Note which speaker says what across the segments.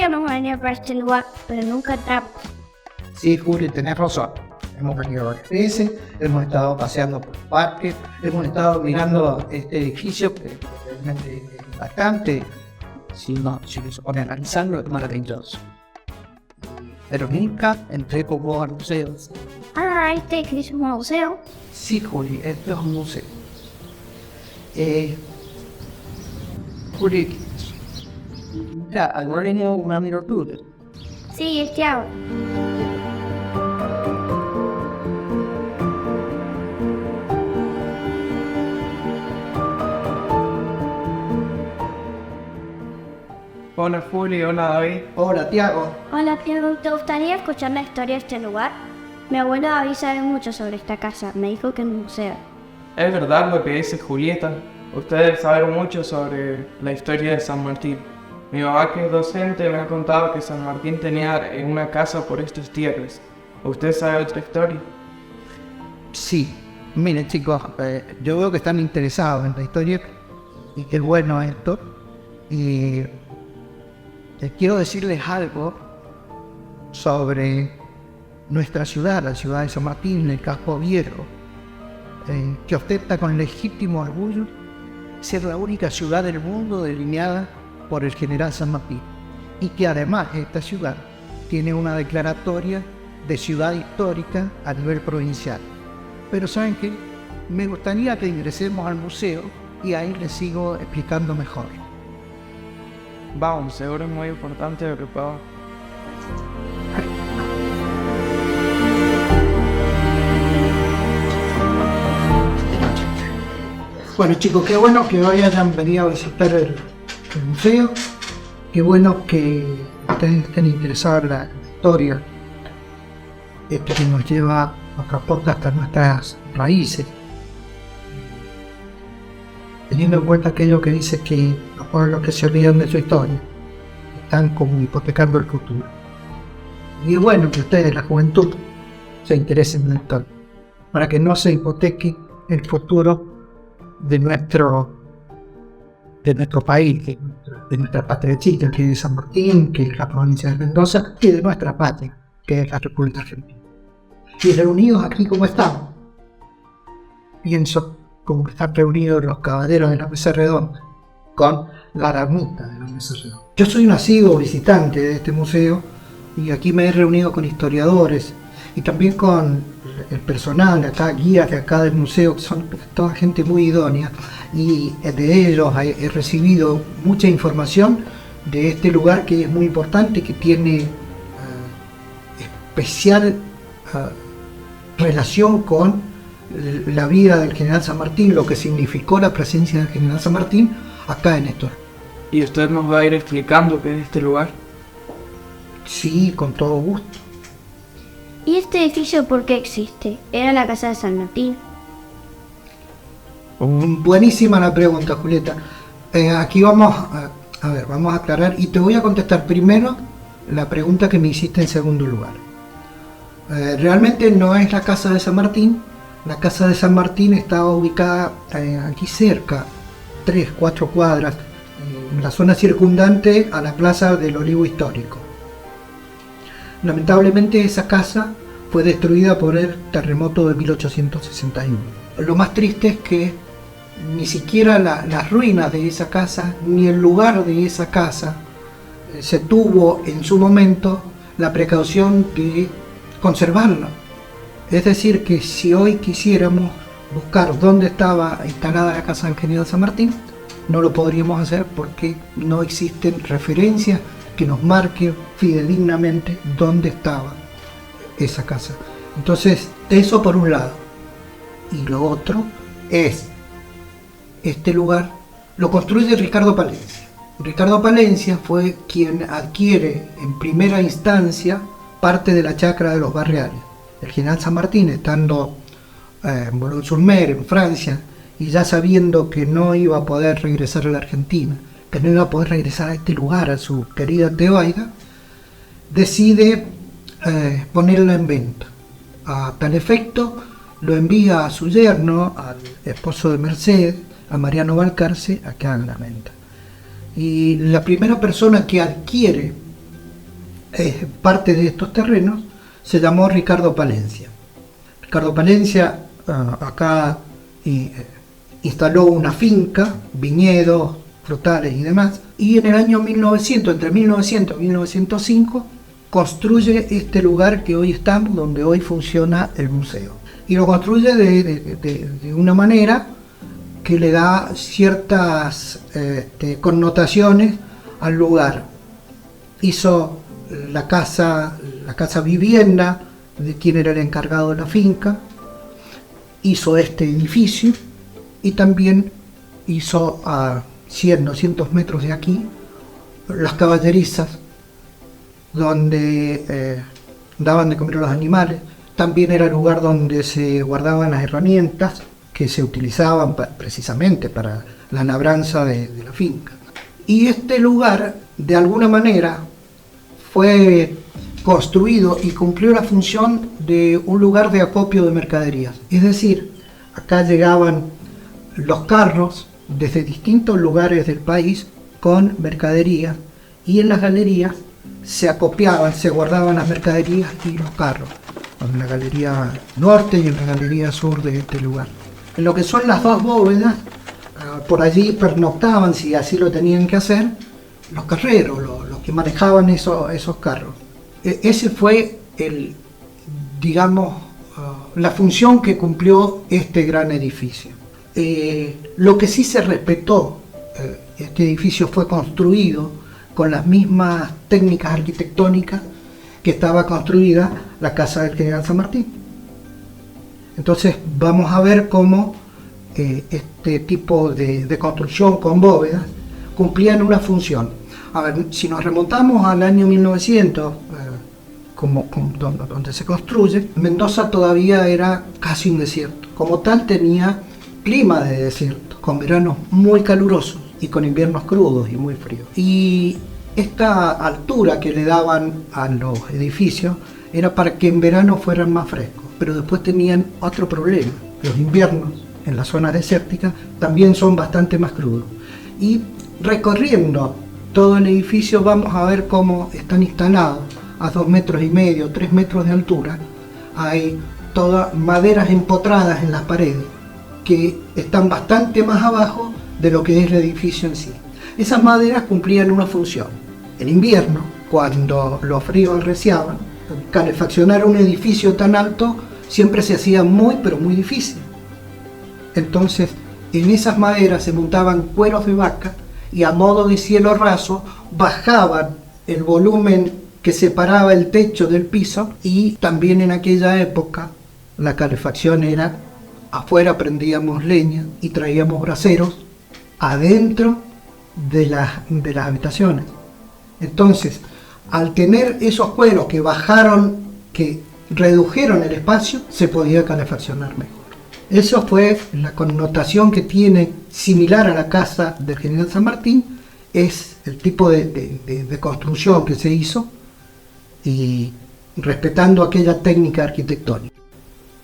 Speaker 1: queríamos venir para este lugar, pero nunca entramos.
Speaker 2: Sí, Juli, tenés razón. Hemos venido varias veces, hemos estado paseando por el parque, hemos estado mirando este edificio que realmente es bastante, si se pone a analizarlo, es maravilloso. Pero nunca entré con vos al museo.
Speaker 1: Ah, este que es un museo.
Speaker 2: Sí, Juli, esto es un museo. Juli, mira, ahora tengo una miniatura.
Speaker 1: Sí, este ahora.
Speaker 3: Hola Juli, hola David.
Speaker 2: Hola, Tiago.
Speaker 1: Hola, Pedro, ¿te gustaría escuchar la historia de este lugar? Mi abuelo David sabe mucho sobre esta casa. Me dijo que es un museo.
Speaker 3: Es verdad lo que dice Julieta. Ustedes saben mucho sobre la historia de San Martín. Mi papá, que es docente, me ha contado que San Martín tenía una casa por estas tierras. ¿Usted sabe otra historia?
Speaker 2: Sí, miren chicos, yo veo que están interesados en la historia y qué bueno esto. Y les quiero decirles algo sobre nuestra ciudad, la ciudad de San Martín, el casco viejo, que ostenta con legítimo orgullo ser la única ciudad del mundo delineada por el general San Martín, y que además esta ciudad tiene una declaratoria de ciudad histórica a nivel provincial. Pero ¿saben qué? Me gustaría que ingresemos al museo y ahí les sigo explicando mejor.
Speaker 3: Vamos, seguro es muy importante lo que papá.
Speaker 2: Bueno chicos, qué bueno que hoy hayan venido a visitar el museo, qué bueno que ustedes estén interesados en la historia, esto que nos lleva, nos transporta hasta nuestras raíces, teniendo en cuenta aquello que dice que los pueblos que se olvidan de su historia están como hipotecando el futuro. Y es bueno que ustedes, la juventud, se interesen en la historia, para que no se hipoteque el futuro de nuestro país, de nuestra patria chica, que es San Martín, que es la provincia de Mendoza, y de nuestra patria, que es la República Argentina. Y reunidos aquí como estamos, pienso como están reunidos los caballeros de la mesa redonda, con la ermita de la mesa redonda. Yo soy un asiduo visitante de este museo, y aquí me he reunido con historiadores, y también con el personal, acá, guías de acá del museo, que son toda gente muy idónea, y de ellos he recibido mucha información de este lugar que es muy importante, que tiene especial relación con la vida del general San Martín, lo que significó la presencia del general San Martín acá en Néstor.
Speaker 3: ¿Y usted nos va a ir explicando qué es este lugar?
Speaker 2: Sí, con todo gusto.
Speaker 1: ¿Y este edificio por qué existe? ¿Era la casa de San Martín?
Speaker 2: Buenísima la pregunta, Julieta. Aquí vamos vamos a aclarar y te voy a contestar primero la pregunta que me hiciste en segundo lugar. Realmente no es la casa de San Martín. La casa de San Martín está ubicada aquí cerca, 3-4 cuadras, en la zona circundante a la plaza del Olivo Histórico. Lamentablemente esa casa fue destruida por el terremoto de 1861. Lo más triste es que ni siquiera las ruinas de esa casa, ni el lugar de esa casa, se tuvo en su momento la precaución de conservarla. Es decir, que si hoy quisiéramos buscar dónde estaba instalada la casa del general San Martín, no lo podríamos hacer porque no existen referencias que nos marquen fidedignamente dónde estaba esa casa. Entonces, eso por un lado. Y lo otro es, este lugar lo construye Ricardo Palencia. Ricardo Palencia fue quien adquiere en primera instancia parte de la chacra de los Barriales. El general San Martín, estando en Boulogne-sur-Mer, en Francia, y ya sabiendo que no iba a poder regresar a la Argentina, que no iba a poder regresar a este lugar, a su querida Tebaida, decide ponerlo en venta. A tal efecto, lo envía a su yerno, al esposo de Mercedes, a Mariano Balcarce, a que haga la venta. Y la primera persona que adquiere parte de estos terrenos se llamó Ricardo Palencia. Ricardo Palencia acá instaló una finca, viñedos, frutales y demás, y en el año 1900, entre 1900 y 1905, construye este lugar que hoy estamos, donde hoy funciona el museo. Y lo construye de una manera que le da ciertas connotaciones al lugar. Hizo la casa vivienda de quien era el encargado de la finca, hizo este edificio y también hizo a 100, 200 metros de aquí las caballerizas donde daban de comer a los animales. También era el lugar donde se guardaban las herramientas que se utilizaban precisamente para la labranza de la finca. Y este lugar, de alguna manera, fue construido y cumplió la función de un lugar de acopio de mercaderías. Es decir, acá llegaban los carros desde distintos lugares del país con mercaderías, y en las galerías se acopiaban, se guardaban las mercaderías y los carros, en la galería norte y en la galería sur de este lugar. En lo que son las dos bóvedas, por allí pernoctaban, si así lo tenían que hacer, los carreros, los que manejaban esos carros. Ese fue la función que cumplió este gran edificio. Lo que sí se respetó, este edificio fue construido con las mismas técnicas arquitectónicas que estaba construida la casa del general San Martín. Entonces vamos a ver cómo este tipo de construcción con bóvedas cumplían una función. A ver, si nos remontamos al año 1900, donde se construye, Mendoza todavía era casi un desierto. Como tal, tenía clima de desierto, con veranos muy calurosos y con inviernos crudos y muy fríos. Y esta altura que le daban a los edificios era para que en verano fueran más frescos, pero después tenían otro problema. Los inviernos en la zona desértica también son bastante más crudos. Y recorriendo todo el edificio vamos a ver cómo están instalados a 2,5 metros, 3 metros de altura. Hay todas maderas empotradas en las paredes que están bastante más abajo de lo que es el edificio en sí. Esas maderas cumplían una función. En invierno, cuando los fríos arreciaban, calefaccionar un edificio tan alto siempre se hacía muy, pero muy difícil. Entonces, en esas maderas se montaban cueros de vaca y a modo de cielo raso bajaban el volumen que separaba el techo del piso, y también en aquella época la calefacción era afuera, prendíamos leña y traíamos braseros adentro de las habitaciones. Entonces, al tener esos cueros que bajaron, que redujeron el espacio, se podía calefaccionar mejor. Eso fue la connotación que tiene, similar a la casa del general San Martín, es el tipo de construcción que se hizo y respetando aquella técnica arquitectónica.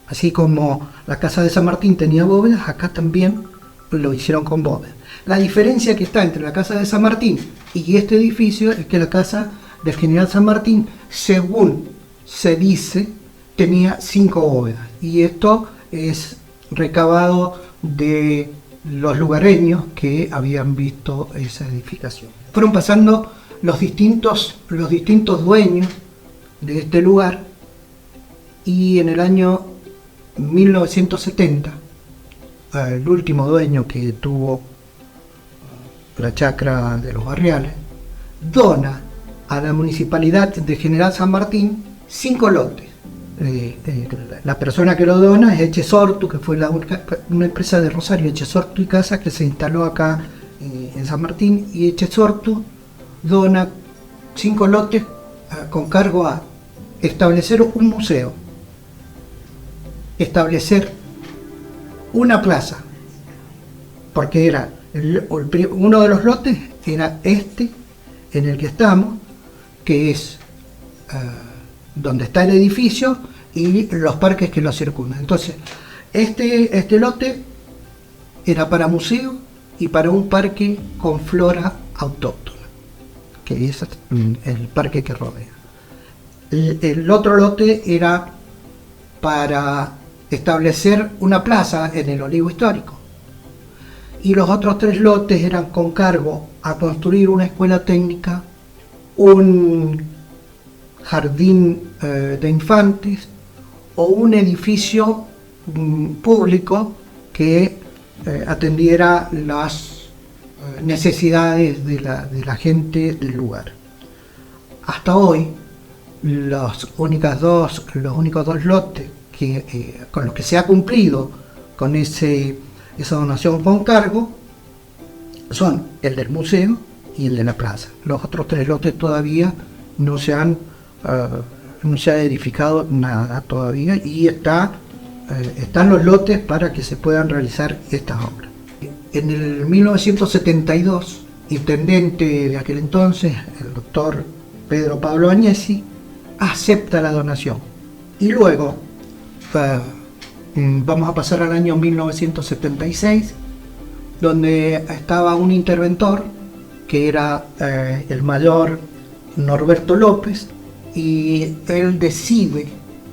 Speaker 2: Así como la casa de San Martín tenía bóvedas, acá también lo hicieron con bóvedas. La diferencia que está entre la casa de San Martín y este edificio es que la casa del general San Martín, según se dice, tenía 5 bóvedas, y esto es recabado de los lugareños que habían visto esa edificación. Fueron pasando los distintos dueños de este lugar, y en el año 1970 el último dueño que tuvo la chacra de los Barriales dona a la municipalidad de General San Martín 5 lotes. La persona que lo dona es Echesortu, que fue una empresa de Rosario, Echesortu y Casa, que se instaló acá en San Martín, y Echesortu dona 5 lotes con cargo a establecer un museo, establecer una plaza, porque era uno de los lotes era este en el que estamos, que es donde está el edificio y los parques que lo circundan. Entonces, este lote era para museo y para un parque con flora autóctona, que es el parque que rodea. El otro lote era para establecer una plaza en el olivo histórico. Y los otros 3 lotes eran con cargo a construir una escuela técnica, un jardín de infantes o un edificio público que atendiera las necesidades de la gente del lugar. Hasta hoy, los únicos dos lotes con los que se ha cumplido con esa donación con cargo son el del museo y el de la plaza. Los otros 3 lotes todavía no se ha edificado nada todavía, y están los lotes para que se puedan realizar estas obras. En el 1972, intendente de aquel entonces, el doctor Pedro Pablo Agnesi, acepta la donación. Y luego vamos a pasar al año 1976, donde estaba un interventor que era el mayor Norberto López, y él decide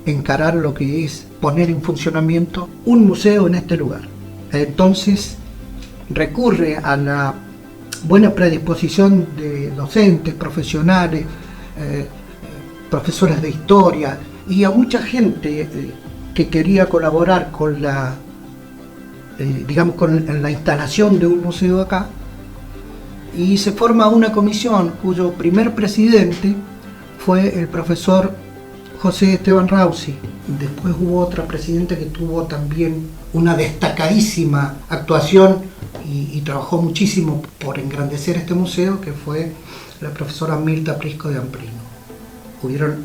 Speaker 2: encarar lo que es poner en funcionamiento un museo en este lugar. Entonces recurre a la buena predisposición de docentes, profesionales, profesores de historia y a mucha gente que quería colaborar con la instalación de un museo acá, y se forma una comisión cuyo primer presidente fue el profesor José Esteban Rausi. Después hubo otra presidenta que tuvo también una destacadísima actuación y trabajó muchísimo por engrandecer este museo, que fue la profesora Mirta Prisco de Amprino. Hubieron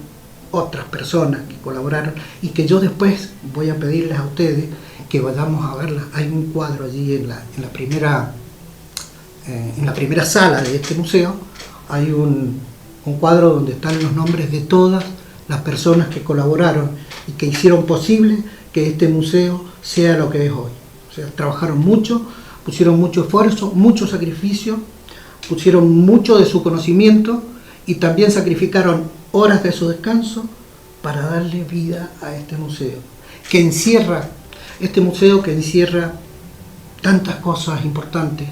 Speaker 2: otras personas que colaboraron y que yo después voy a pedirles a ustedes que vayamos a verlas. Hay un cuadro allí en la primera sala de este museo. Hay un cuadro donde están los nombres de todas las personas que colaboraron y que hicieron posible que este museo sea lo que es hoy. O sea, trabajaron mucho, pusieron mucho esfuerzo, mucho sacrificio, pusieron mucho de su conocimiento y también sacrificaron horas de su descanso para darle vida a este museo, que encierra tantas cosas importantes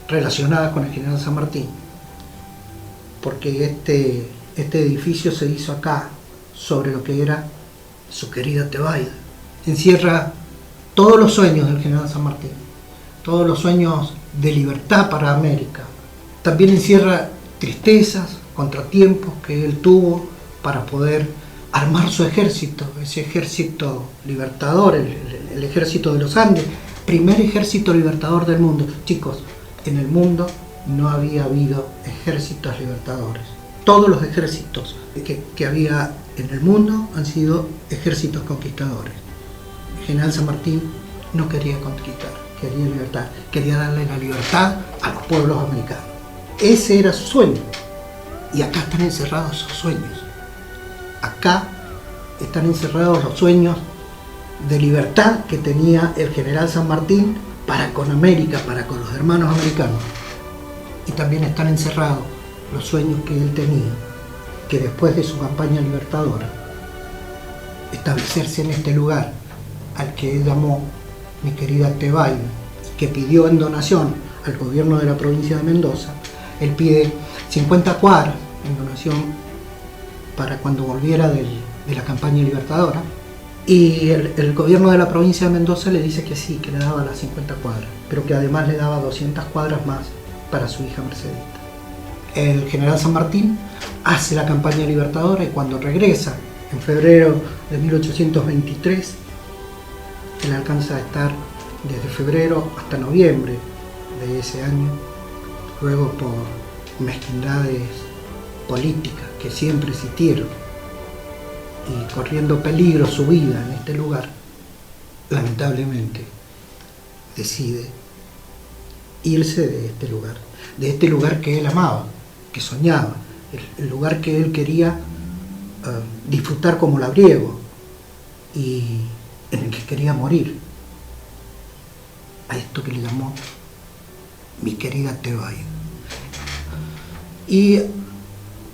Speaker 2: relacionadas con el General San Martín, porque este edificio se hizo acá, sobre lo que era su querida Tebaida. Encierra todos los sueños del General San Martín, todos los sueños de libertad para América. También encierra tristezas, contratiempos que él tuvo para poder armar su ejército, ese ejército libertador, el ejército de los Andes, primer ejército libertador del mundo. Chicos, en el mundo no había habido ejércitos libertadores. Todos los ejércitos que había en el mundo han sido ejércitos conquistadores. El general San Martín no quería conquistar, quería libertad, quería darle la libertad a los pueblos americanos. Ese era su sueño. Y acá están encerrados esos sueños. Acá están encerrados los sueños de libertad que tenía el general San Martín para con América, para con los hermanos americanos. Y también están encerrados los sueños que él tenía, que después de su campaña libertadora, establecerse en este lugar al que él llamó mi querida Tebaida, que pidió en donación al gobierno de la provincia de Mendoza. Él pide 50 cuadras en donación para cuando volviera de la campaña libertadora, y el gobierno de la provincia de Mendoza le dice que sí, que le daba las 50 cuadras, pero que además le daba 200 cuadras más para su hija Mercedita. El general San Martín hace la campaña libertadora, y cuando regresa en febrero de 1823, él alcanza a estar desde febrero hasta noviembre de ese año. Luego, por mezquindades políticas que siempre existieron y corriendo peligro su vida en este lugar, lamentablemente decide irse de este lugar que él amaba, que soñaba, el lugar que él quería disfrutar como labriego y en el que quería morir, a esto que le llamó mi querida Tebaida. Y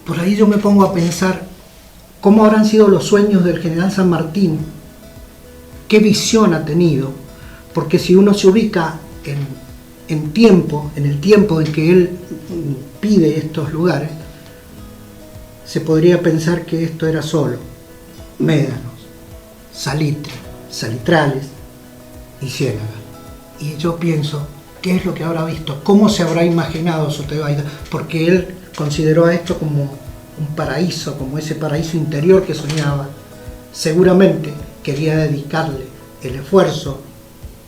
Speaker 2: por ahí yo me pongo a pensar ¿Cómo habrán sido los sueños del general San Martín? ¿Qué visión ha tenido? Porque si uno se ubica en el tiempo en que él pide estos lugares, se podría pensar que esto era solo médanos, salitre, salitrales y ciénagas. Y yo pienso, ¿qué es lo que habrá visto? ¿Cómo se habrá imaginado Sotebaida? Porque él consideró a esto como un paraíso, como ese paraíso interior que soñaba. Seguramente quería dedicarle el esfuerzo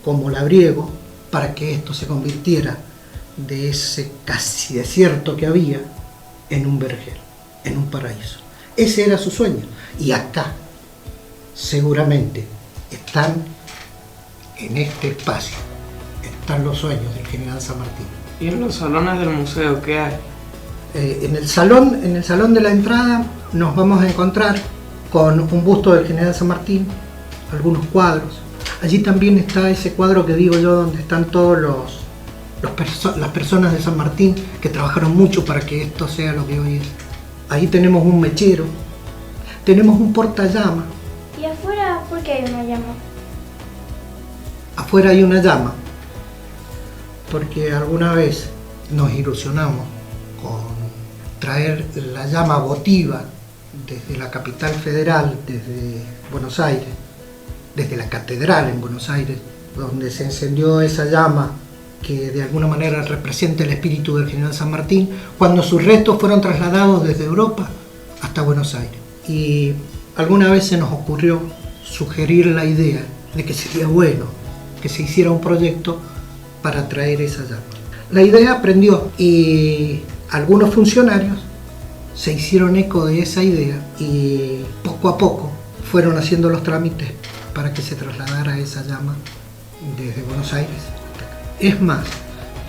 Speaker 2: como labriego para que esto se convirtiera de ese casi desierto que había en un vergel, en un paraíso. Ese era su sueño. Y acá, seguramente, están en este espacio, están los sueños del general San Martín.
Speaker 3: ¿Y en los salones del museo qué hay?
Speaker 2: En el salón de la entrada nos vamos a encontrar con un busto del general San Martín, algunos cuadros. Allí también está ese cuadro que digo yo, donde están todos las personas de San Martín que trabajaron mucho para que esto sea lo que hoy es. Ahí tenemos un mechero, tenemos un portallamas.
Speaker 1: ¿Y afuera por qué hay una llama?
Speaker 2: Afuera hay una llama, porque alguna vez nos ilusionamos con traer la llama votiva desde la capital federal, desde Buenos Aires, desde la catedral en Buenos Aires, donde se encendió esa llama que de alguna manera representa el espíritu del general San Martín, cuando sus restos fueron trasladados desde Europa hasta Buenos Aires. Y alguna vez se nos ocurrió sugerir la idea de que sería bueno que se hiciera un proyecto para traer esa llama. La idea prendió y algunos funcionarios se hicieron eco de esa idea y poco a poco fueron haciendo los trámites para que se trasladara esa llama desde Buenos Aires hasta acá. Es más,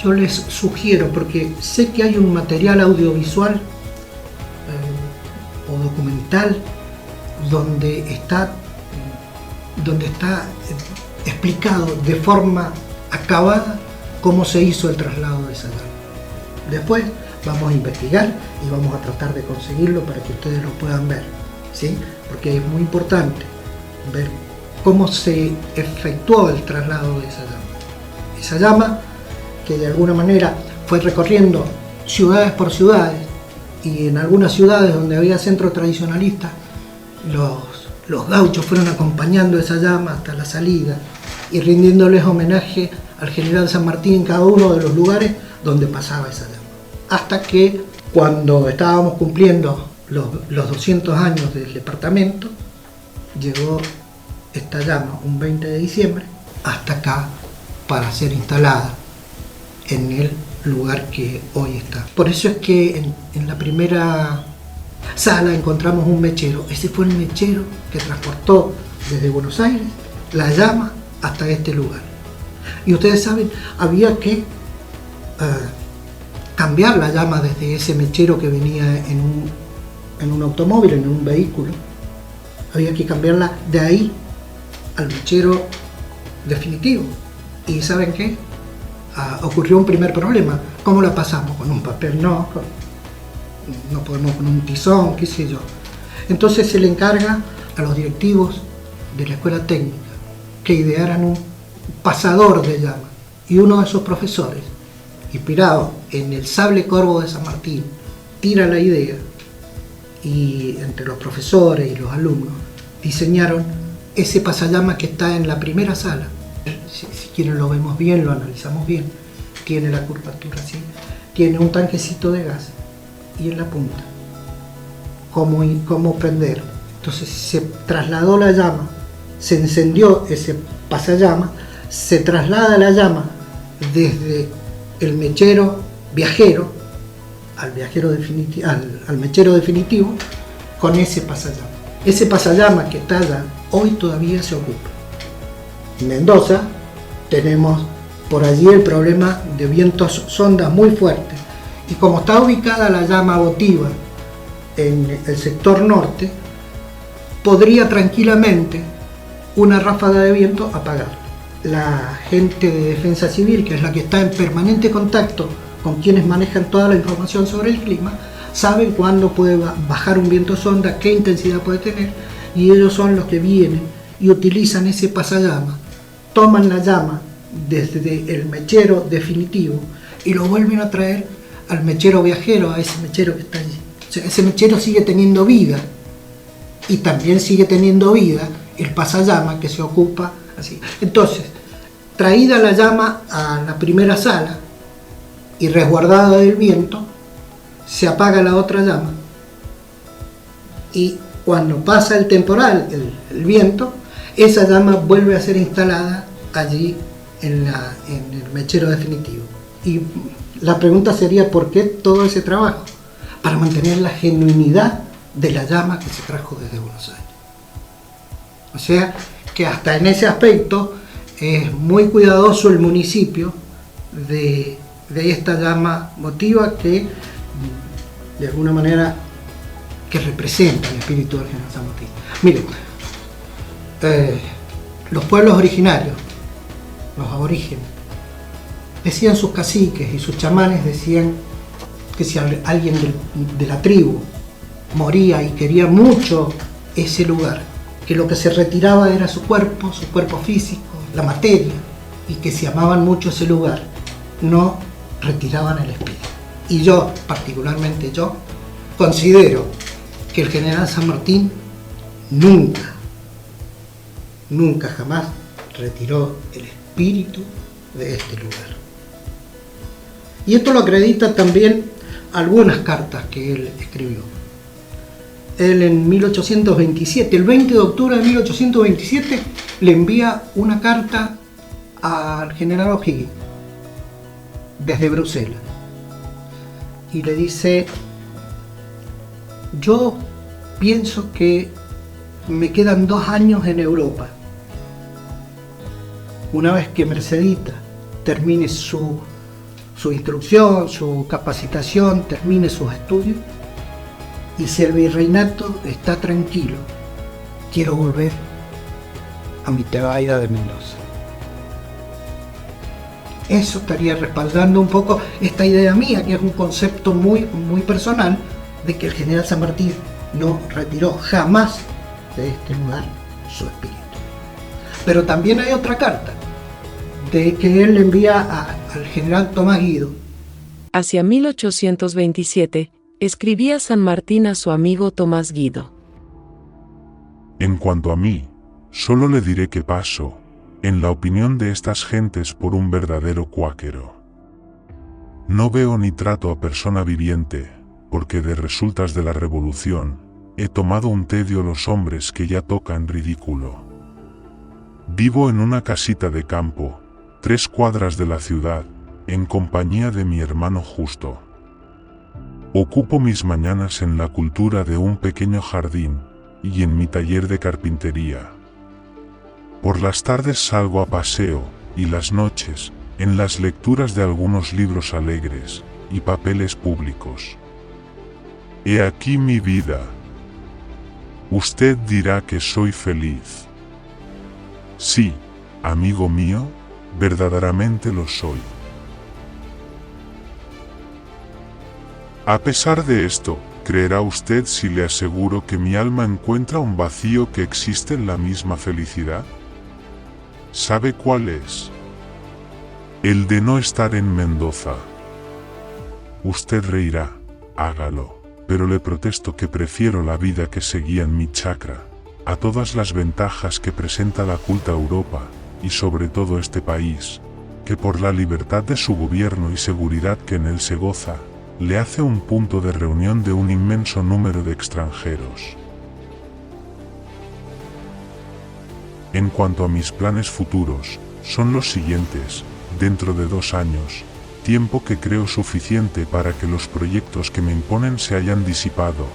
Speaker 2: yo les sugiero, porque sé que hay un material audiovisual o documental donde está explicado de forma acabada cómo se hizo el traslado de esa llama. Después vamos a investigar y vamos a tratar de conseguirlo para que ustedes lo puedan ver, ¿sí? Porque es muy importante ver cómo se efectuó el traslado de esa llama. Esa llama que de alguna manera fue recorriendo ciudades por ciudades, y en algunas ciudades donde había centros tradicionalistas, los gauchos fueron acompañando esa llama hasta la salida y rindiéndoles homenaje al general San Martín en cada uno de los lugares donde pasaba esa llama. Hasta que cuando estábamos cumpliendo los 200 años del departamento, llegó esta llama un 20 de diciembre hasta acá para ser instalada en el lugar que hoy está. Por eso es que en la primera sala encontramos un mechero. Ese fue el mechero que transportó desde Buenos Aires la llama hasta este lugar. Y ustedes saben, había que cambiar la llama desde ese mechero que venía en un automóvil, en un vehículo. Había que cambiarla de ahí al mechero definitivo. ¿Y saben qué? Ocurrió un primer problema. ¿Cómo la pasamos? ¿Con un papel? No podemos con un tizón, qué sé yo. Entonces se le encarga a los directivos de la escuela técnica que idearan un pasador de llama. Y uno de esos profesores, inspirado en el sable corvo de San Martín, tira la idea, y entre los profesores y los alumnos diseñaron ese pasallama que está en la primera sala. Si quieren lo vemos bien, lo analizamos bien. Tiene la curvatura así, tiene un tanquecito de gas y en la punta cómo prender. Entonces se trasladó la llama, se encendió ese pasallama, se traslada la llama desde el mechero viajero al mechero definitivo con ese pasallama. Ese pasallama que está allá hoy todavía se ocupa. En Mendoza tenemos por allí el problema de vientos sonda muy fuertes, y como está ubicada la llama votiva en el sector norte, podría tranquilamente una ráfaga de viento apagarla. La gente de Defensa Civil, que es la que está en permanente contacto con quienes manejan toda la información sobre el clima, saben cuándo puede bajar un viento sonda, qué intensidad puede tener, y ellos son los que vienen y utilizan ese pasallama, toman la llama desde el mechero definitivo y lo vuelven a traer al mechero viajero, a ese mechero que está allí. O sea, ese mechero sigue teniendo vida, y también sigue teniendo vida el pasallama que se ocupa así. Entonces, traída la llama a la primera sala y resguardada del viento, se apaga la otra llama, y cuando pasa el temporal, el viento, esa llama vuelve a ser instalada allí en el mechero definitivo. Y la pregunta sería, ¿por qué todo ese trabajo? Para mantener la genuinidad de la llama que se trajo desde Buenos Aires. O sea, que hasta en ese aspecto es muy cuidadoso el municipio de esta llama motiva que, de alguna manera, que representa el espíritu del general San Martín. Miren, los pueblos originarios, los aborígenes, decían sus caciques y sus chamanes, decían que si alguien de la tribu moría y quería mucho ese lugar, que lo que se retiraba era su cuerpo físico, la materia, y que si amaban mucho ese lugar, no retiraban el espíritu. Y yo, particularmente yo, considero que el general San Martín nunca jamás retiró el espíritu de este lugar. Y esto lo acredita también algunas cartas que él escribió. Él en 1827, el 20 de octubre de 1827, le envía una carta al general O'Higgins desde Bruselas y le dice: yo pienso que me quedan 2 años en Europa. Una vez que Mercedita termine su instrucción, su capacitación, termine sus estudios, y si el virreinato está tranquilo, quiero volver a mi Tebaida de Mendoza. Eso estaría respaldando un poco esta idea mía, que es un concepto muy, muy personal, de que el general San Martín no retiró jamás de este lugar su espíritu. Pero también hay otra carta, de que él le envía al general Tomás Guido.
Speaker 4: Hacia 1827, escribía San Martín a su amigo Tomás Guido:
Speaker 5: en cuanto a mí, solo le diré que paso, en la opinión de estas gentes, por un verdadero cuáquero. No veo ni trato a persona viviente, porque de resultas de la revolución, he tomado un tedio a los hombres que ya tocan ridículo. Vivo en una casita de campo, 3 cuadras de la ciudad, en compañía de mi hermano Justo. Ocupo mis mañanas en la cultura de un pequeño jardín, y en mi taller de carpintería. Por las tardes salgo a paseo, y las noches, en las lecturas de algunos libros alegres, y papeles públicos. He aquí mi vida. Usted dirá que soy feliz. Sí, amigo mío, verdaderamente lo soy. A pesar de esto, ¿creerá usted si le aseguro que mi alma encuentra un vacío que existe en la misma felicidad? ¿Sabe cuál es? El de no estar en Mendoza. Usted reirá, hágalo, pero le protesto que prefiero la vida que seguía en mi chacra, a todas las ventajas que presenta la culta Europa, y sobre todo este país, que por la libertad de su gobierno y seguridad que en él se goza, le hace un punto de reunión de un inmenso número de extranjeros. En cuanto a mis planes futuros, son los siguientes: dentro de 2 años, tiempo que creo suficiente para que los proyectos que me imponen se hayan disipado,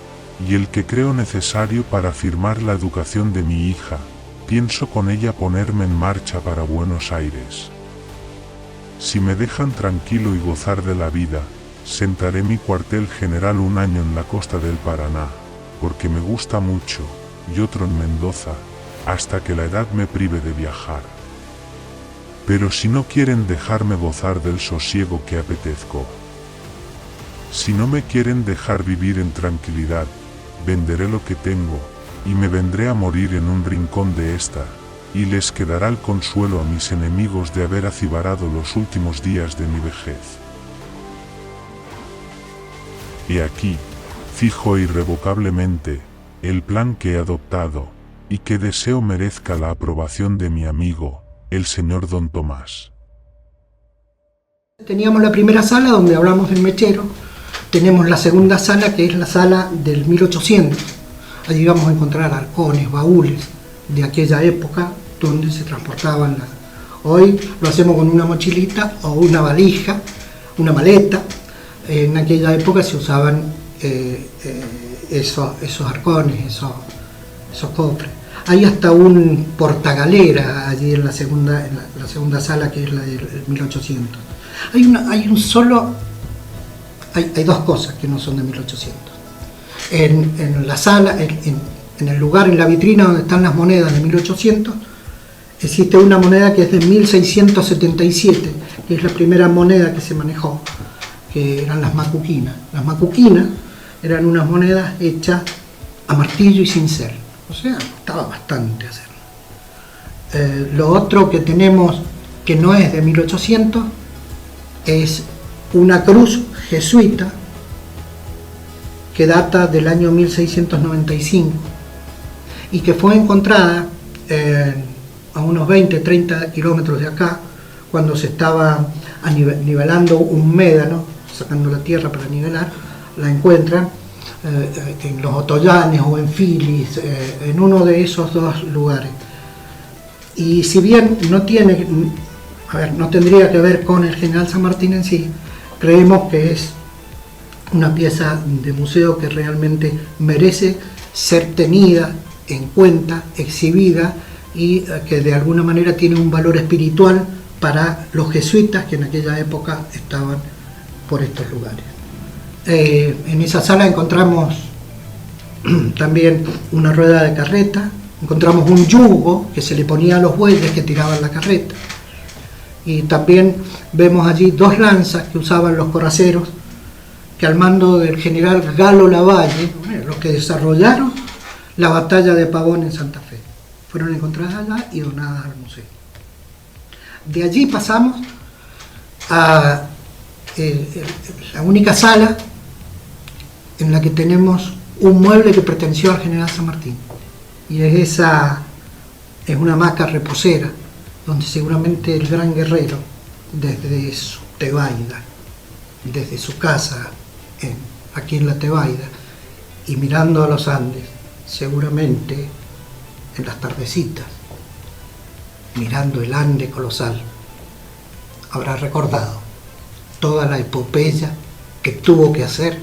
Speaker 5: y el que creo necesario para firmar la educación de mi hija, pienso con ella ponerme en marcha para Buenos Aires. Si me dejan tranquilo y gozar de la vida, sentaré mi cuartel general 1 año en la costa del Paraná, porque me gusta mucho, y otro en Mendoza, hasta que la edad me prive de viajar. Pero si no quieren dejarme gozar del sosiego que apetezco, Si no me quieren dejar vivir en tranquilidad, venderé lo que tengo, y me vendré a morir en un rincón de esta, y les quedará el consuelo a mis enemigos de haber acibarado los últimos días de mi vejez. He aquí, fijo e irrevocablemente, el plan que he adoptado, y que deseo merezca la aprobación de mi amigo, el señor Don Tomás.
Speaker 2: Teníamos la primera sala donde hablamos del mechero, tenemos la segunda sala que es la sala del 1800. Allí vamos a encontrar arcones, baúles de aquella época donde se transportaban las... Hoy lo hacemos con una mochilita o una valija, una maleta. En aquella época se usaban esos arcones, esos cofres. Hay hasta un portagalera allí en la segunda sala, que es la del 1800. Hay dos cosas que no son de 1800. En la sala, en el lugar, en la vitrina donde están las monedas de 1800, existe una moneda que es de 1677, que es la primera moneda que se manejó, que eran las macuquinas. Las macuquinas eran unas monedas hechas a martillo y cincel, o sea, costaba bastante hacerlo. Lo otro que tenemos, que no es de 1800, es una cruz jesuita que data del año 1695 y que fue encontrada a unos 20-30 kilómetros de acá, cuando se estaba nivelando un médano, sacando la tierra para nivelar. La encuentran en los Otoyanes o en Filis, en uno de esos dos lugares. Y si bien no tendría que ver con el General San Martín en sí, creemos que es una pieza de museo que realmente merece ser tenida en cuenta, exhibida, y que de alguna manera tiene un valor espiritual para los jesuitas que en aquella época estaban por estos lugares. En esa sala encontramos también una rueda de carreta, encontramos un yugo que se le ponía a los bueyes que tiraban la carreta, y también vemos allí dos lanzas que usaban los coraceros, que al mando del general Galo Lavalle, los que desarrollaron la batalla de Pavón en Santa Fe, fueron encontradas allá y donadas al museo. De allí pasamos a la única sala en la que tenemos un mueble que perteneció al general San Martín, y es una hamaca reposera donde seguramente el gran guerrero, desde su Tebaida, desde su casa aquí en la Tebaida y mirando a los Andes, seguramente en las tardecitas, mirando el Ande colosal, habrá recordado toda la epopeya que tuvo que hacer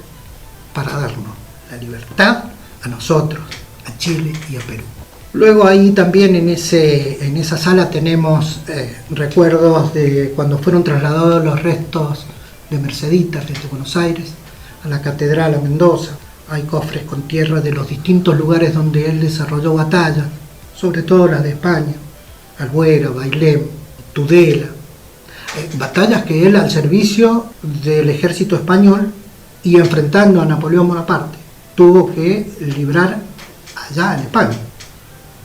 Speaker 2: para darnos la libertad a nosotros, a Chile y a Perú. Luego ahí también en esa sala tenemos recuerdos de cuando fueron trasladados los restos de Merceditas desde Buenos Aires a la catedral a Mendoza. Hay cofres con tierra de los distintos lugares donde él desarrolló batallas, sobre todo las de España, Albuera, Bailén, Tudela, batallas que él, al servicio del ejército español y enfrentando a Napoleón Bonaparte, tuvo que librar allá en España.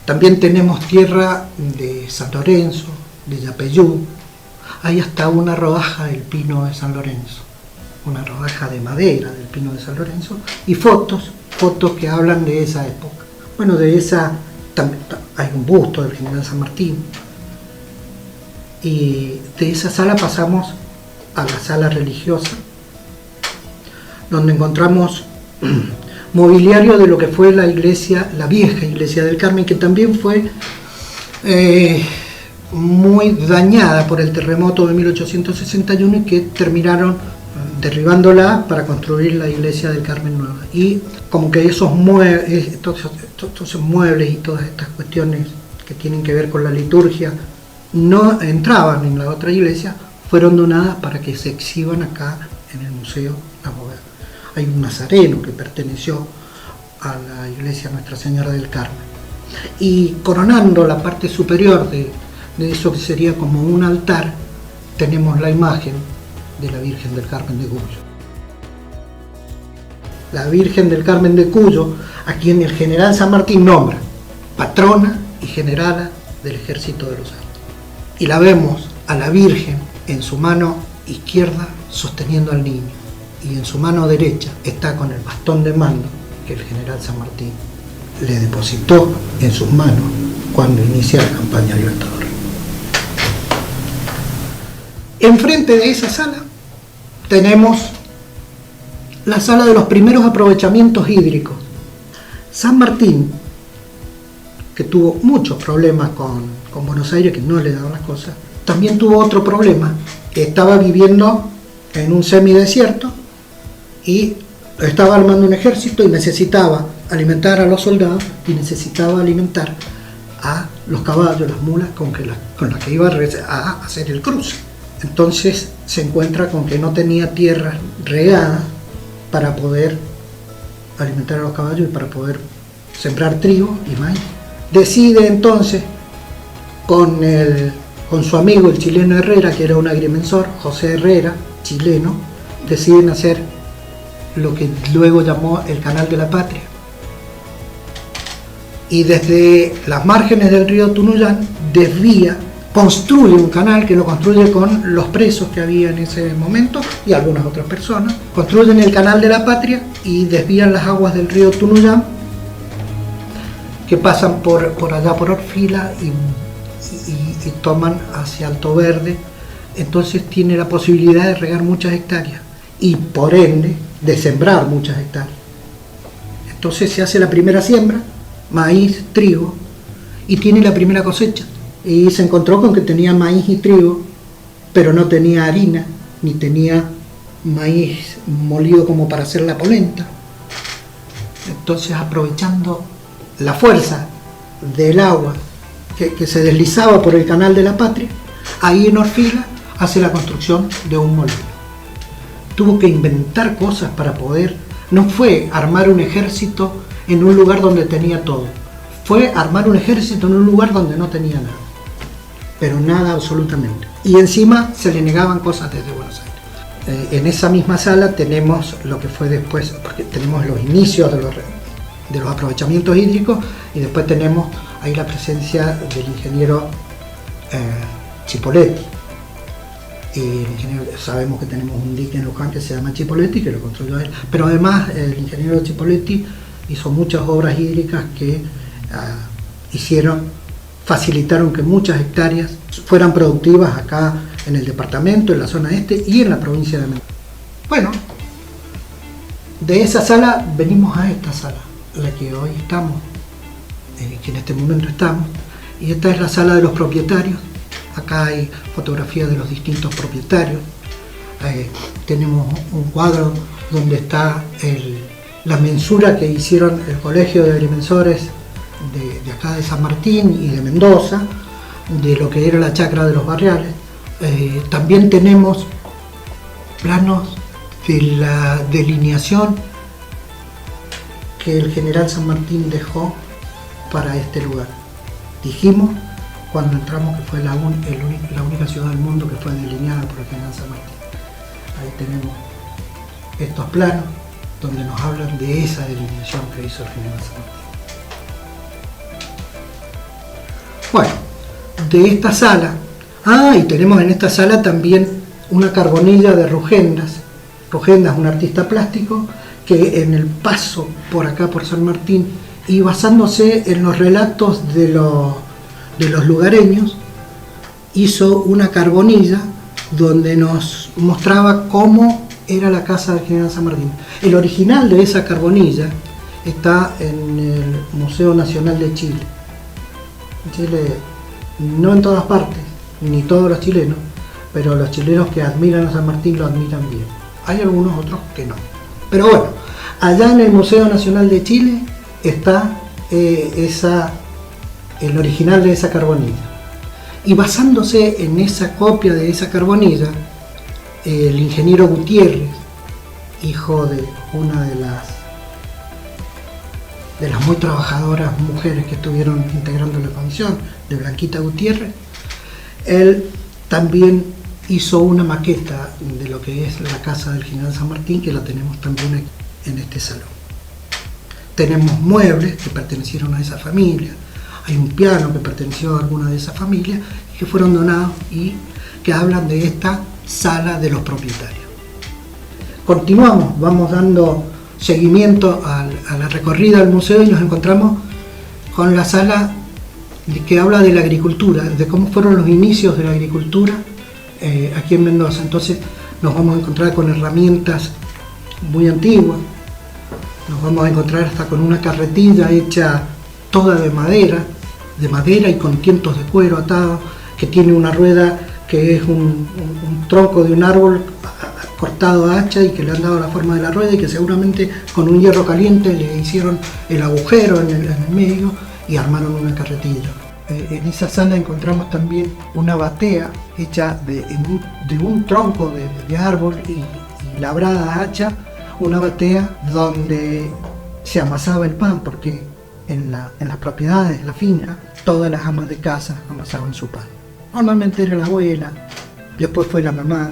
Speaker 2: También tenemos tierra de San Lorenzo, de Yapeyú. Hay hasta una rodaja del pino de San Lorenzo, una rodaja de madera del pino de San Lorenzo, y fotos que hablan de esa época. Bueno, también hay un busto del general San Martín. Y de esa sala pasamos a la sala religiosa, donde encontramos mobiliario de lo que fue la iglesia, la vieja iglesia del Carmen, que también fue muy dañada por el terremoto de 1861 y que terminaron derribándola para construir la iglesia del Carmen nueva. Y como que esos muebles, estos muebles y todas estas cuestiones que tienen que ver con la liturgia no entraban en la otra iglesia, fueron donadas para que se exhiban acá en el Museo La Bóveda. Hay un nazareno que perteneció a la iglesia Nuestra Señora del Carmen. Y coronando la parte superior de eso que sería como un altar, tenemos la imagen de la Virgen del Carmen de Gullo. la Virgen del Carmen de Cuyo, a quien el general San Martín nombra patrona y generala del Ejército de los Andes. Y la vemos a la Virgen en su mano izquierda sosteniendo al niño, y en su mano derecha está con el bastón de mando que el general San Martín le depositó en sus manos cuando inicia la campaña libertadora. Enfrente de esa sala tenemos la sala de los primeros aprovechamientos hídricos. San Martín, que tuvo muchos problemas con Buenos Aires, que no le daban las cosas, también tuvo otro problema, que estaba viviendo en un semidesierto y estaba armando un ejército y necesitaba alimentar a los soldados y necesitaba alimentar a los caballos, las mulas con las que iba a hacer el cruce. Entonces se encuentra con que no tenía tierras regadas para poder alimentar a los caballos y para poder sembrar trigo y maíz. Decide entonces con su amigo el chileno Herrera, que era un agrimensor, José Herrera, chileno, deciden hacer lo que luego llamó el Canal de la Patria. Y desde las márgenes del río Tunuyán construye un canal, que lo construye con los presos que había en ese momento y algunas otras personas. Construyen el Canal de la Patria y desvían las aguas del río Tunuyán, que pasan por allá por Orfila y toman hacia Alto Verde. Entonces tiene la posibilidad de regar muchas hectáreas y por ende de sembrar muchas hectáreas. Entonces se hace la primera siembra, maíz, trigo, y tiene la primera cosecha. Y se encontró con que tenía maíz y trigo, pero no tenía harina, ni tenía maíz molido como para hacer la polenta. Entonces, aprovechando la fuerza del agua que se deslizaba por el Canal de la Patria, ahí en Orfila hace la construcción de un molino. Tuvo que inventar cosas para poder, no fue armar un ejército en un lugar donde tenía todo, fue armar un ejército en un lugar donde no tenía nada, pero nada absolutamente. Y encima se le negaban cosas desde Buenos Aires. En esa misma sala tenemos lo que fue después, porque tenemos los inicios de los aprovechamientos hídricos, y después tenemos ahí la presencia del ingeniero Chipoletti. Y sabemos que tenemos un dique en Luján que se llama Chipoletti, que lo construyó él, pero además el ingeniero Chipoletti hizo muchas obras hídricas que facilitaron que muchas hectáreas fueran productivas acá en el departamento, en la zona este y en la provincia de Mendoza. Bueno, de esa sala venimos a esta sala, la que hoy estamos, que en este momento estamos, y esta es la sala de los propietarios. Acá hay fotografías de los distintos propietarios. Tenemos un cuadro donde está la mensura que hicieron el Colegio de Agrimensores de acá de San Martín y de Mendoza, de lo que era la chacra de los barriales. También tenemos planos de la delineación que el general San Martín dejó para este lugar. Dijimos cuando entramos que fue la única ciudad del mundo que fue delineada por el general San Martín. Ahí tenemos estos planos donde nos hablan de esa delineación que hizo el general San Martín. Bueno, de esta sala, y tenemos en esta sala también una carbonilla de Rugendas. Rugendas, un artista plástico que en el paso por acá por San Martín y basándose en los relatos de los lugareños, hizo una carbonilla donde nos mostraba cómo era la casa del general San Martín. El original de esa carbonilla está en el Museo Nacional de Chile. En Chile, no en todas partes, ni todos los chilenos, pero los chilenos que admiran a San Martín lo admiran bien. Hay algunos otros que no. Pero bueno, allá en el Museo Nacional de Chile está el original de esa carbonilla. Y basándose en esa copia de esa carbonilla, el ingeniero Gutiérrez, hijo de una de las muy trabajadoras mujeres que estuvieron integrando la comisión, de Blanquita Gutiérrez, él también hizo una maqueta de lo que es la casa del general San Martín, que la tenemos también aquí. en este salón. Tenemos muebles que pertenecieron a esa familia, hay un piano que perteneció a alguna de esas familias que fueron donados y que hablan de esta sala de los propietarios. Continuamos, vamos dando seguimiento a la recorrida del museo y nos encontramos con la sala que habla de la agricultura, de cómo fueron los inicios de la agricultura aquí en Mendoza. Entonces nos vamos a encontrar con herramientas muy antiguas, nos vamos a encontrar hasta con una carretilla hecha toda de madera y con tientos de cuero atados, que tiene una rueda que es un tronco de un árbol cortado a hacha y que le han dado la forma de la rueda y que seguramente con un hierro caliente le hicieron el agujero en el medio y armaron una carretilla. En esa sala encontramos también una batea hecha de un tronco de árbol y labrada a hacha, una batea donde se amasaba el pan, porque en las propiedades de la finca todas las amas de casa amasaban su pan. Normalmente era la abuela, después fue la mamá.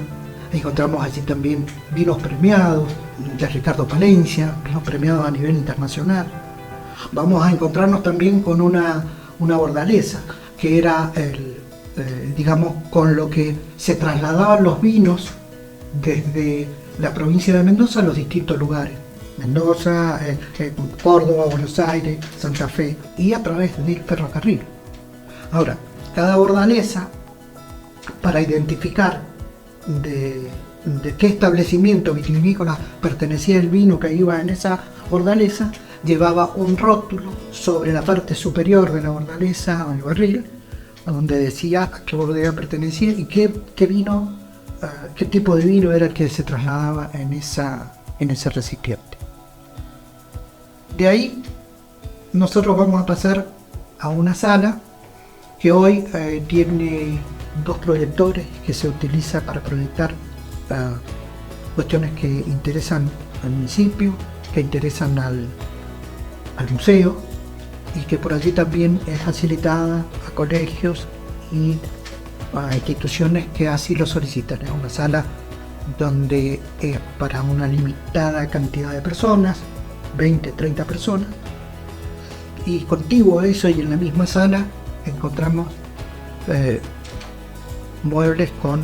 Speaker 2: Encontramos allí también vinos premiados de Ricardo Palencia, vinos premiados a nivel internacional. Vamos a encontrarnos también con una bordaleza, que era digamos, con lo que se trasladaban los vinos desde la provincia de Mendoza a los distintos lugares. Mendoza, Córdoba, Buenos Aires, Santa Fe, y a través del ferrocarril. Ahora, cada bordaleza, para identificar de qué establecimiento vitivinícola pertenecía el vino que iba en esa bordaleza, llevaba un rótulo sobre la parte superior de la bordaleza o el barril, donde decía a qué bodega pertenecía y qué tipo de vino era el que se trasladaba en ese recipiente. De ahí nosotros vamos a pasar a una sala que hoy tiene dos proyectores que se utiliza para proyectar cuestiones que interesan al municipio, que interesan al museo, y que por allí también es facilitada a colegios y a instituciones que así lo solicitan. Es una sala donde es para una limitada cantidad de personas, 20, 30 personas, y contiguo a eso y en la misma sala encontramos muebles con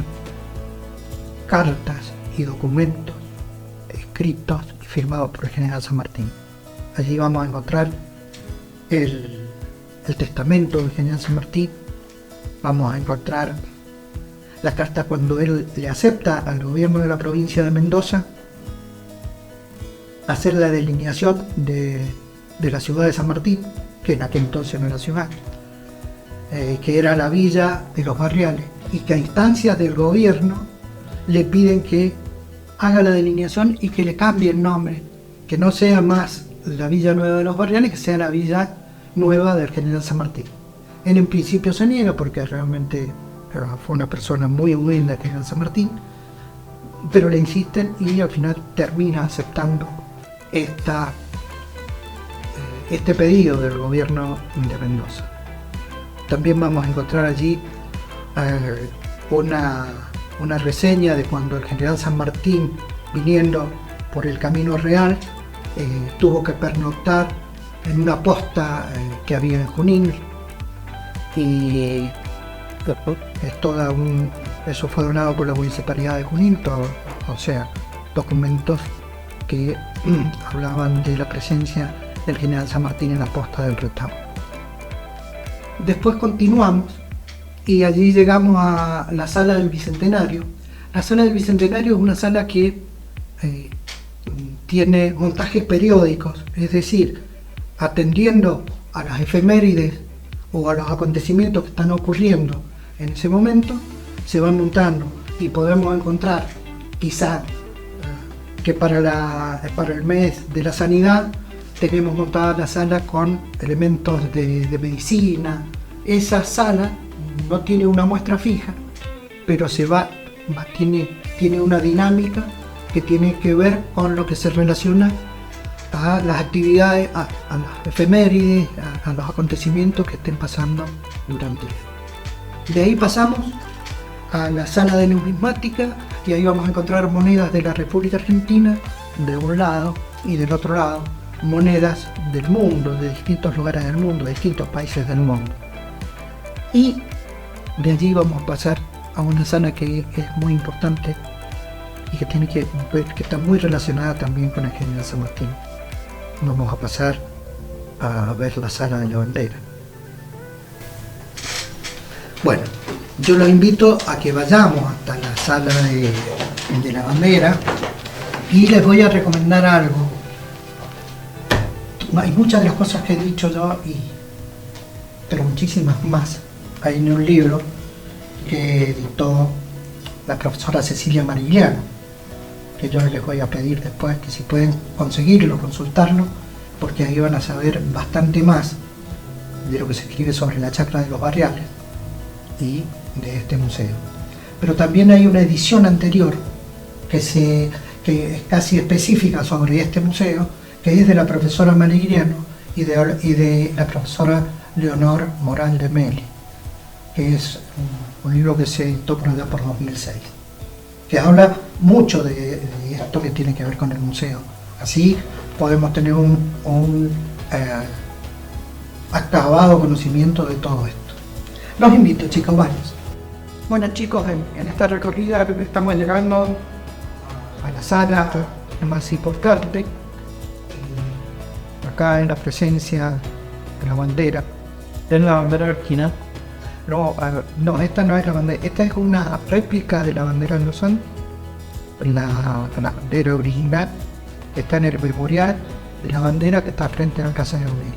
Speaker 2: cartas y documentos escritos y firmados por el general San Martín. Allí vamos a encontrar el testamento del general San Martín, vamos a encontrar la carta cuando él le acepta al gobierno de la provincia de Mendoza hacer la delineación de la ciudad de San Martín, que en aquel entonces no era ciudad, que era la villa de los Barriales, y que a instancias del gobierno le piden que haga la delineación y que le cambie el nombre, que no sea más la Villa Nueva de los Barriales, que sea la Villa Nueva del general San Martín. Él en principio se niega porque realmente fue una persona muy humilde el general San Martín, pero le insisten y al final termina aceptando este pedido del gobierno de Mendoza. También vamos a encontrar allí una reseña de cuando el general San Martín, viniendo por el Camino Real, tuvo que pernoctar en una posta que había en Junín, y eso fue donado por la municipalidad de Junín, o sea, documentos que hablaban de la presencia del general San Martín en la posta del Retablo. Después continuamos y allí llegamos a la sala del Bicentenario. La sala del Bicentenario es una sala que tiene montajes periódicos, es decir, atendiendo a las efemérides o a los acontecimientos que están ocurriendo en ese momento, se van montando y podemos encontrar quizá que para el mes de la sanidad tenemos montada la sala con elementos de medicina. Esa sala no tiene una muestra fija, pero tiene una dinámica que tiene que ver con lo que se relaciona a las actividades, a las efemérides, a los acontecimientos que estén pasando durante el día. De ahí pasamos a la sala de numismática y ahí vamos a encontrar monedas de la República Argentina de un lado y del otro lado monedas del mundo, de distintos lugares del mundo, de distintos países del mundo. Y de allí vamos a pasar a una sala que es muy importante y que tiene que está muy relacionada también con el general San Martín. Vamos a pasar a ver la sala de la bandera. Bueno, yo los invito a que vayamos hasta la sala de la bandera y les voy a recomendar algo. Hay muchas de las cosas que he dicho yo, pero muchísimas más hay en un libro que editó la profesora Cecilia Marigliano, que yo les voy a pedir después que si pueden conseguirlo, consultarlo, porque ahí van a saber bastante más de lo que se escribe sobre la chacra de los Barriales y de este museo. Pero también hay una edición anterior que es casi específica sobre este museo, que es de la profesora Marigliano y de la profesora Leonor Moral de Meli, que es un libro que se editó por allá por 2006, que habla mucho de esto que tiene que ver con el museo. Así podemos tener un acabado conocimiento de todo esto. Los invito, chicos, varios. Bueno, chicos, en esta recorrida estamos llegando a la sala más importante, acá en la presencia de la bandera.
Speaker 3: ¿Es la bandera original?
Speaker 2: No, esta no es la bandera, esta es una réplica de la bandera de Luzón. La bandera original está en el memorial de la bandera que está frente a la casa de gobierno.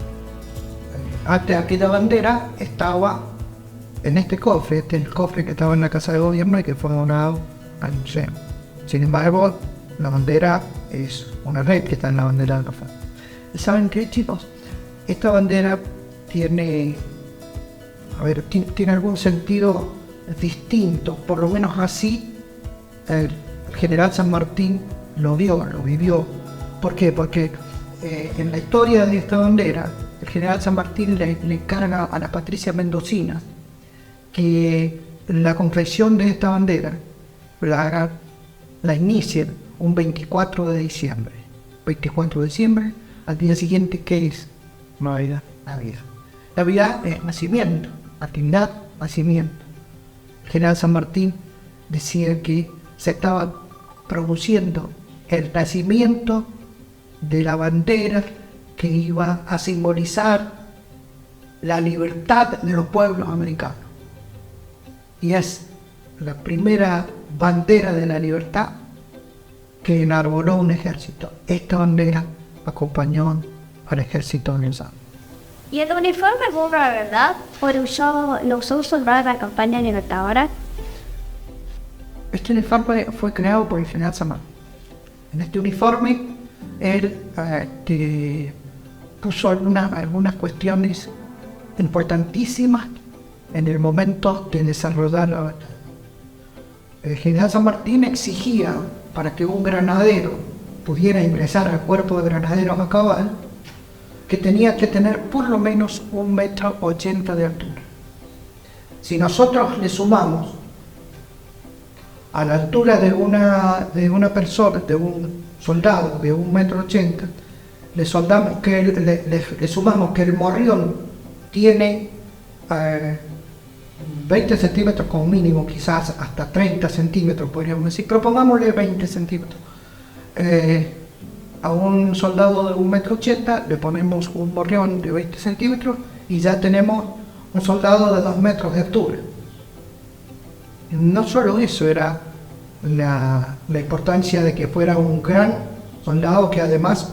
Speaker 2: Antes aquella bandera estaba en este cofre, este es el cofre que estaba en la casa de gobierno y que fue donado al museo. Sin embargo, la bandera es una réplica en la bandera de Luzón. ¿Saben qué, chicos? Esta bandera tiene algún sentido distinto, por lo menos así el general San Martín lo vivió. ¿Por qué? Porque en la historia de esta bandera, el general San Martín le encarga a la Patricia Mendocina que la confección de esta bandera la inicien un 24 de diciembre. 24 de diciembre, al día siguiente, ¿qué es?
Speaker 3: Navidad.
Speaker 2: Navidad es nacimiento, Natividad, nacimiento. El general San Martín decía que se estaba produciendo el nacimiento de la bandera que iba a simbolizar la libertad de los pueblos americanos. Y es la primera bandera de la libertad que enarboló un ejército. Esta bandera acompañó al ejército americano.
Speaker 1: ¿Y el uniforme burra, verdad? ¿O lo usó soldados de la campaña libertadora?
Speaker 2: Este uniforme fue creado por el general San Martín. En este uniforme él puso algunas cuestiones importantísimas en el momento de desarrollar la batalla. El general San Martín exigía, para que un granadero pudiera ingresar al cuerpo de granaderos a cabal, que tenía que tener por lo menos 1,80 m de altura. Si nosotros le sumamos a la altura de una persona, de un soldado de 1,80 m, le sumamos que el morrión tiene 20 centímetros como mínimo, quizás hasta 30 centímetros podríamos decir, pero pongámosle 20 centímetros. A un soldado de 1,80 m le ponemos un morrión de 20 centímetros y ya tenemos un soldado de 2 metros de altura. No solo eso, era la importancia de que fuera un gran soldado, que además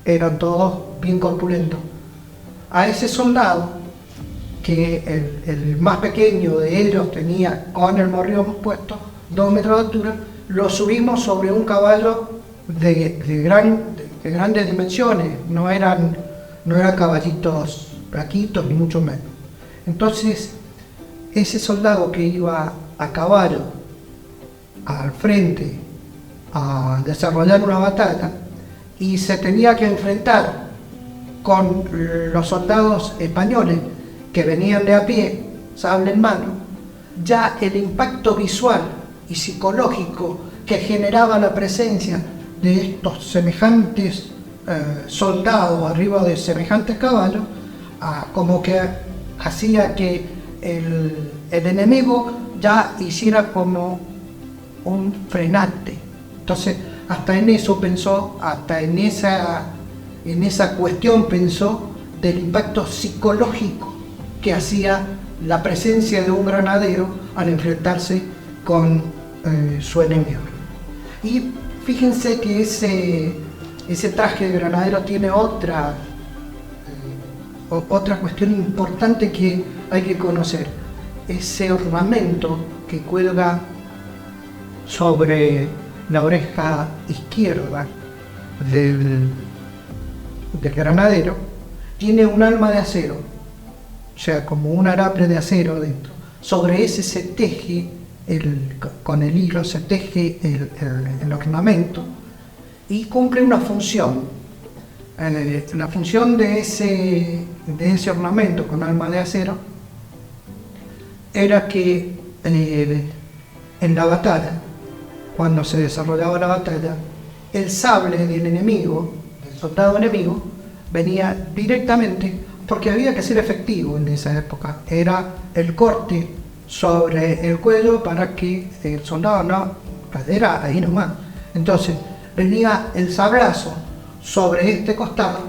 Speaker 2: eran todos bien corpulentos. A ese soldado, que el más pequeño de ellos tenía con el morrión puesto 2 metros de altura, lo subimos sobre un caballo de grandes dimensiones, no eran caballitos flaquitos ni mucho menos. Entonces, ese soldado que iba a caballo al frente a desarrollar una batalla y se tenía que enfrentar con los soldados españoles que venían de a pie, sable en mano, ya el impacto visual y psicológico que generaba la presencia de estos semejantes soldado arriba de semejantes caballos, como que hacía que el enemigo ya hiciera como un frenante. Entonces, hasta en eso pensó, hasta en esa cuestión pensó del impacto psicológico que hacía la presencia de un granadero al enfrentarse con su enemigo. Y fíjense que ese traje de granadero tiene otra cuestión importante que hay que conocer. Ese ornamento que cuelga sobre la oreja izquierda del granadero tiene un alma de acero, o sea, como un araple de acero dentro. Sobre ese se teje, con el hilo se teje el ornamento y cumple una función. La función de ese ornamento con alma de acero era que en la batalla, cuando se desarrollaba la batalla, el sable del enemigo, del soldado enemigo, venía directamente, porque había que ser efectivo en esa época, era el corte sobre el cuello para que el soldado no cayera ahí nomás. Entonces venía el sablazo sobre este costado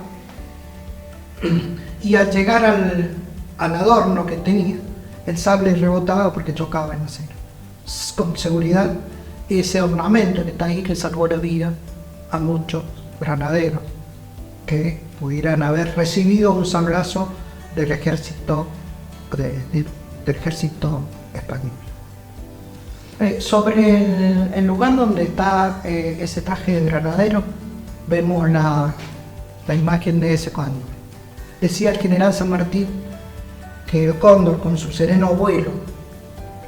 Speaker 2: y al llegar al adorno que tenía, el sable rebotaba porque chocaba en acero. Con seguridad, ese ornamento que está ahí que salvó la vida a muchos granaderos que pudieran haber recibido un sablazo del ejército español. Sobre el lugar donde está ese traje de granadero, vemos la imagen de ese cóndor. Decía el general San Martín que el cóndor, con su sereno vuelo,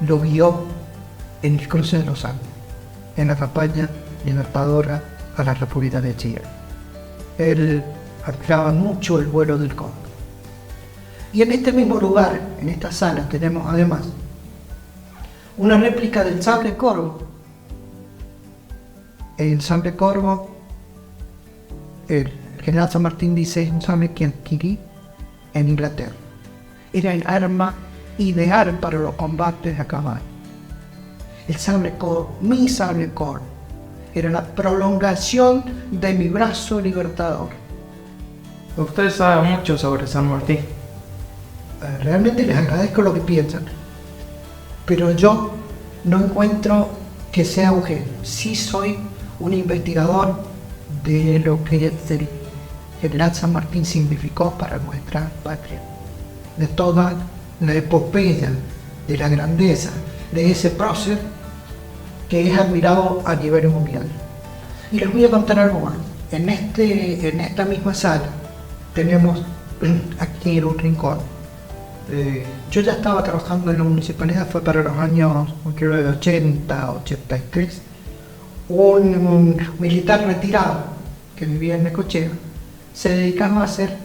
Speaker 2: lo vio en el cruce de los Andes, en la campaña libertadora a la República de Chile. Él admiraba mucho el vuelo del cóndor. Y en este mismo lugar, en esta sala, tenemos además una réplica del sable corvo. El sable corvo, el general San Martín dice, es un sable que adquirí en Inglaterra. Era el arma ideal para los combates a caballo. El sable corvo, mi sable corvo, era la prolongación de mi brazo libertador.
Speaker 3: Usted sabe mucho sobre San Martín.
Speaker 2: Realmente les agradezco lo que piensan, pero yo no encuentro que sea un genio. Sí soy un investigador de lo que el general San Martín significó para nuestra patria, de toda la epopeya, de la grandeza de ese prócer que es admirado a nivel mundial. Y les voy a contar algo más. En esta misma sala tenemos aquí en un rincón. Yo ya estaba trabajando en la municipalidad, fue para los años 80, 83. Un militar retirado que vivía en Necochea se dedicaba a hacer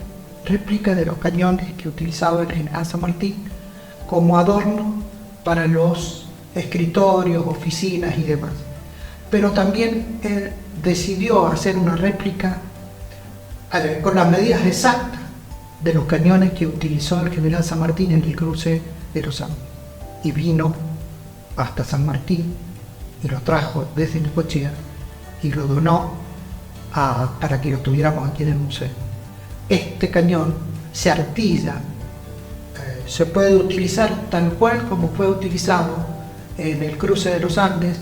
Speaker 2: réplica de los cañones que utilizaba el general San Martín como adorno para los escritorios, oficinas y demás. Pero también él decidió hacer una réplica con las medidas exactas de los cañones que utilizó el general San Martín en el cruce de los Andes. Y vino hasta San Martín y lo trajo desde Necochea y lo donó para que lo tuviéramos aquí en el museo. Este cañón se artilla, se puede utilizar tal cual como fue utilizado en el cruce de los Andes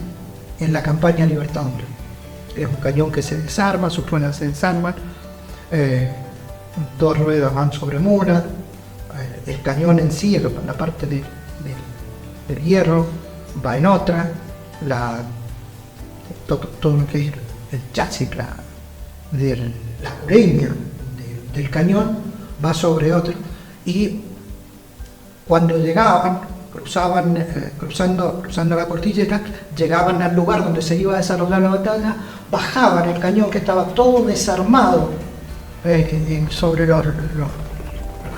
Speaker 2: en la campaña libertadora. Es un cañón que se desarma, sus ruedas se desarman, dos ruedas van sobre mulas, el cañón en sí, la parte del hierro va en otra, todo lo que es el chasis, la cureña del cañón va sobre otro, y cuando llegaban, cruzando la cordillera, llegaban al lugar donde se iba a desarrollar la batalla, bajaban el cañón que estaba todo desarmado sobre los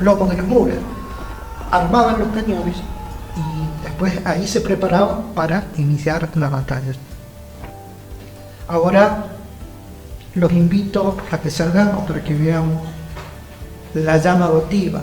Speaker 2: lomos de las mulas, armaban los cañones y después ahí se preparaban para iniciar la batalla. Ahora, los invito a que salgamos para que veamos la llama votiva.